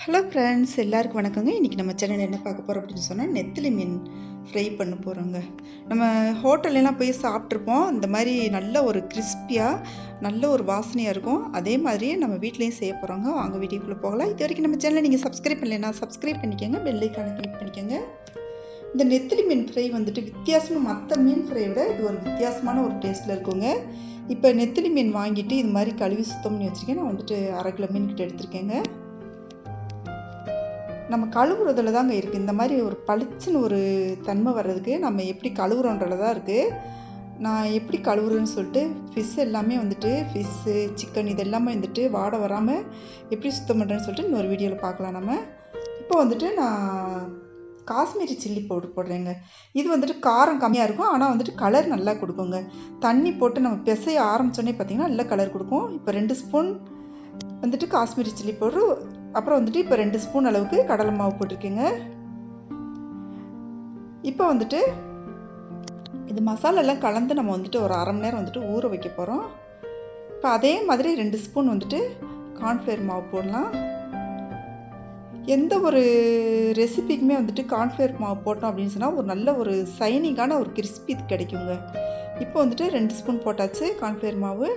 Hello friends, எல்லாருக்கும் வணக்கங்க. இன்றைக்கி நம்ம சேனல் என்ன பார்க்க போகிறோம் அப்படின்னு சொன்னால் நெத்திலி மீன் ஃப்ரை பண்ண போகிறோங்க. நம்ம ஹோட்டல்லாம் போய் சாப்பிட்ருப்போம். இந்த மாதிரி நல்ல ஒரு கிறிஸ்பியாக நல்ல ஒரு வாசனையாக இருக்கும். அதே மாதிரி நம்ம வீட்லேயும் செய்ய போகிறோங்க. வாங்க வீடியோக்குள்ளே போகலாம். இது வரைக்கும் நம்ம சேனலை நீங்கள் சப்ஸ்கிரைப் பண்ணலைன்னா சப்ஸ்கிரைப் பண்ணிக்கோங்க, பெல் ஐக்கானை கிளிக் பண்ணிக்கோங்க. இந்த நெத்திலி மீன் ஃப்ரை வந்துட்டு வித்தியாசமாக மற்ற மீன் ஃப்ரை விட இது ஒரு வித்தியாசமான ஒரு டேஸ்ட்டில் இருக்குங்க. இப்போ நெத்திலி மீன் வாங்கிட்டு இது மாதிரி கழுவி சுத்தம் பண்ணி வச்சுருக்கேன். நான் வந்துட்டு 1/2 கிலோ மீன் கிட்ட எடுத்திருக்கேங்க. நம்ம கழுவுறதுல தாங்க இருக்குது. இந்த மாதிரி ஒரு பளிச்சுன்னு ஒரு தன்மை வர்றதுக்கு நம்ம எப்படி கழுவுறோன்றதுல தான் இருக்குது. நான் எப்படி கழுவுறேன்னு சொல்லிட்டு ஃபிஷ் எல்லாமே வந்துட்டு ஃபிஷ்ஷு சிக்கன் இது எல்லாமே வந்துட்டு வாடை வராமல் எப்படி சுத்தம் பண்ணுறேன்னு சொல்லிட்டு இன்னொரு வீடியோவில் பார்க்கலாம். நம்ம இப்போ வந்துட்டு நான் காஷ்மீரி சில்லி பவுடர் போடுறேங்க. இது வந்துட்டு காரம் கம்மியாக இருக்கும், ஆனால் வந்துட்டு கலர் நல்லா கொடுக்குங்க. தண்ணி போட்டு நம்ம பிசைய ஆரம்பித்தோடனே பார்த்திங்கன்னா நல்லா கலர் கொடுக்கும். இப்போ 2 ஸ்பூன் வந்துட்டு காஷ்மீரி சில்லி பவுடர், அப்புறம் வந்துட்டு இப்போ 2 ஸ்பூன் அளவுக்கு கடலை மாவு போட்டிருக்கேங்க. இப்போ வந்துட்டு இது மசாலாலாம் கலந்து நம்ம வந்துட்டு ஒரு 1/2 மணி நேரம் வந்துட்டு ஊற வைக்க போகிறோம். இப்போ அதே மாதிரி 2 ஸ்பூன் வந்துட்டு கார்ன்ஃப்ளவர் மாவு போடலாம். எந்த ஒரு ரெசிபிக்குமே வந்துட்டு கார்ன்ஃப்ளவர் மாவு போட்டோம் அப்படின்னு சொன்னால் ஒரு நல்ல ஒரு சைனிங்கான ஒரு கிறிஸ்பி கிடைக்குங்க. இப்போ வந்துட்டு 2 ஸ்பூன் போட்டாச்சு கார்ன்ஃப்ளவர் மாவு.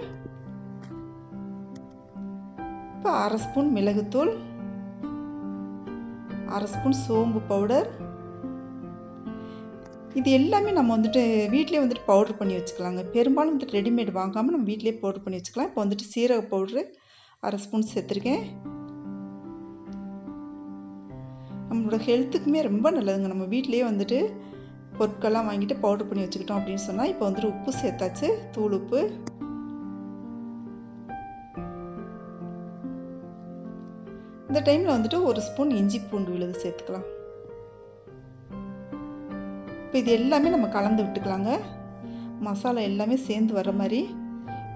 இப்போ 1/2 ஸ்பூன் மிளகுத்தூள், 1/2 ஸ்பூன் சோம்பு பவுடர். இது எல்லாமே நம்ம வந்துட்டு வீட்டிலே வந்துட்டு பவுடர் பண்ணி வச்சுக்கலாங்க. பெரும்பாலும் வந்துட்டு ரெடிமேட் வாங்காமல் நம்ம வீட்டிலே பவுடர் பண்ணி வச்சுக்கலாம். இப்போ வந்துட்டு சீரக பவுட்ரு 1/2 ஸ்பூன் சேர்த்துருக்கேன். நம்மளோட ஹெல்த்துக்குமே ரொம்ப நல்லதுங்க. நம்ம வீட்டிலேயே வந்துட்டு பொருட்கள்லாம் வாங்கிட்டு பவுடர் பண்ணி வச்சுக்கிட்டோம் அப்படின்னு சொன்னால். இப்போ வந்துட்டு உப்பு சேர்த்தாச்சு, தூள் உப்பு. இந்த டைமில் வந்துட்டு 1 ஸ்பூன் இஞ்சி பூண்டு விழுது சேர்த்துக்கலாம். இப்போ இது எல்லாமே நம்ம கலந்து விட்டுக்கலாங்க. மசாலா எல்லாமே சேர்ந்து வர மாதிரி.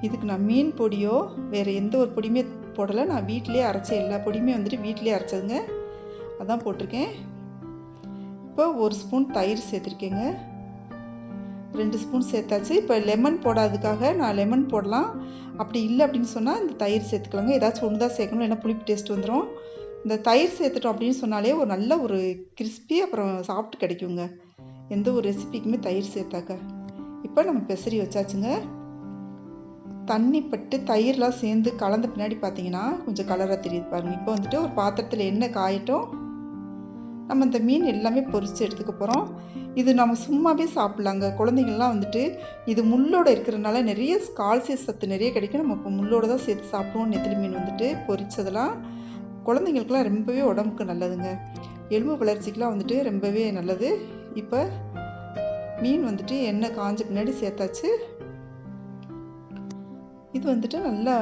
இதுக்கு நான் மீன் பொடியோ வேறு எந்த ஒரு பொடியுமே போடலை. நான் வீட்டிலே அரைச்ச எல்லா பொடியுமே வந்துட்டு வீட்டிலே அரைச்சதுங்க, அதான் போட்டிருக்கேன். இப்போ 1 ஸ்பூன் தயிர் சேர்த்துருக்கேங்க. 2 ஸ்பூன் சேர்த்தாச்சு. இப்போ லெமன் போடாததுக்காக நான் லெமன் போடலாம், அப்படி இல்லை அப்படின்னு சொன்னால் இந்த தயிர் சேர்த்துக்கலாங்க. ஏதாச்சும் ஒன்று தான் சேர்க்கணும், ஏன்னா புளிப்பு டேஸ்ட் வந்துடும். இந்த தயிர் சேர்த்துட்டோம் அப்படின்னு சொன்னாலே ஒரு நல்ல ஒரு கிறிஸ்பி அப்புறம் சாப்பிட்டு கிடைக்குங்க, எந்த ஒரு ரெசிபிக்குமே தயிர் சேர்த்தாக்க. இப்போ நம்ம பெசரி வச்சாச்சுங்க. தண்ணி பட்டு தயிர்லாம் சேர்ந்து கலந்த பின்னாடி பார்த்தீங்கன்னா கொஞ்சம் கலராக தெரியுது பாருங்கள். இப்போ வந்துட்டு ஒரு பாத்திரத்தில் எண்ணெய் காயட்டும். நம்ம இந்த மீன் எல்லாமே பொரித்து எடுத்துக்க போகிறோம். இது நம்ம சும்மாவே சாப்பிட்லாங்க. குழந்தைங்கள்லாம் வந்துட்டு இது முள்ளோடு இருக்கிறதுனால நிறைய கால்சியம் சத்து நிறைய கிடைக்கும். நம்ம இப்போ முள்ளோடு தான் சேர்த்து சாப்பிடுவோம். நெத்திலி மீன் வந்துட்டு பொரிச்சதெல்லாம் குழந்தைங்களுக்குலாம் ரொம்பவே உடம்புக்கு நல்லதுங்க. எலும்பு வளர்ச்சிக்கெலாம் வந்துட்டு ரொம்பவே நல்லது. இப்போ மீன் வந்துட்டு எண்ணெய் காஞ்ச பின்னாடி சேர்த்தாச்சு. இது வந்துட்டு நல்லா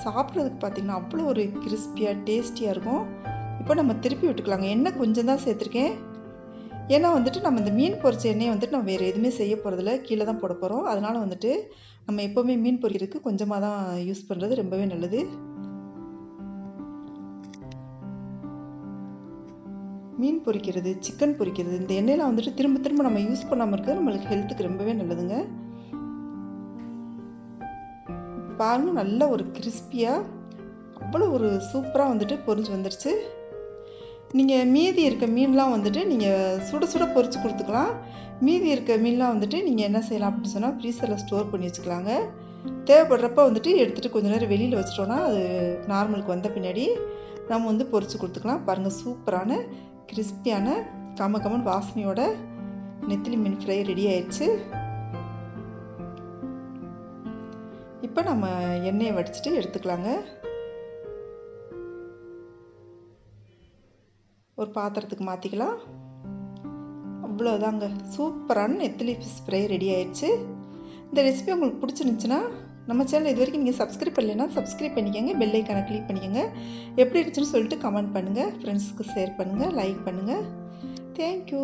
சாப்பிட்றதுக்கு பார்த்திங்கன்னா அவ்வளோ ஒரு கிறிஸ்பியாக டேஸ்டியாக இருக்கும். இப்போ நம்ம திருப்பி விட்டுக்கலாங்க. எண்ணெய் கொஞ்சம் தான் சேர்த்துருக்கேன், ஏன்னா வந்துட்டு நம்ம இந்த மீன் பொரிச்ச எண்ணெயை வந்துட்டு நம்ம வேறு எதுவுமே செய்ய போகிறதில்ல, கீழே தான் போட போகிறோம். அதனால் வந்துட்டு நம்ம எப்போவுமே மீன் பொரிக்கிறதுக்கு கொஞ்சமாக தான் யூஸ் பண்ணுறது ரொம்பவே நல்லது. மீன் பொரிக்கிறது, சிக்கன் பொரிக்கிறது, இந்த எண்ணெயில் வந்துட்டு திரும்ப திரும்ப நம்ம யூஸ் பண்ணாமல் இருக்கிறது நம்மளுக்கு ஹெல்த்துக்கு ரொம்பவே நல்லதுங்க. பாருங்கள், நல்ல ஒரு கிறிஸ்பியாக அவ்வளோ ஒரு சூப்பராக வந்துட்டு பொரிஞ்சு வந்துடுச்சு. நீங்கள் மீதி இருக்க மீன்லாம் வந்துட்டு நீங்கள் சுட சுட பொரித்து கொடுத்துக்கலாம். மீதி இருக்க மீன்லாம் வந்துட்டு நீங்கள் என்ன செய்யலாம் அப்படின்னு சொன்னால் ஃப்ரீசரில் ஸ்டோர் பண்ணி வச்சுக்கலாங்க. தேவைப்படுறப்ப வந்துட்டு எடுத்துகிட்டு கொஞ்சம் நேரம் வெளியில் வச்சிட்டோன்னா அது நார்மலுக்கு வந்த பின்னாடி நம்ம வந்து பொரித்து கொடுத்துக்கலாம். பாருங்கள், சூப்பரான கிறிஸ்பியான கமகமன் வாசனையோட நெத்திலி மீன் ஃப்ரை ரெடி ஆயிடுச்சு. இப்போ நம்ம எண்ணெயை வடிச்சிட்டு எடுத்துக்கலாங்க. ஒரு பாத்திரத்துக்கு மாற்றிக்கலாம். அவ்வளோதாங்க, சூப்பரான நெத்திலி ஃபிஷ் ஃப்ரை ரெடி ஆயிடுச்சு. இந்த ரெசிபி உங்களுக்கு பிடிச்சிருந்துச்சுன்னா நம்ம சேனல் இது வரைக்கும் நீங்கள் சப்ஸ்கிரைப் பண்ணலைன்னா சப்ஸ்கிரைப் பண்ணிக்கோங்க, பெல் ஐக்கானை கிளிக் பண்ணிக்கோங்க. எப்படி இருந்துச்சுன்னு சொல்லிட்டு கமெண்ட் பண்ணுங்கள், ஃப்ரெண்ட்ஸுக்கு ஷேர் பண்ணுங்கள், லைக் பண்ணுங்கள். தேங்க்யூ.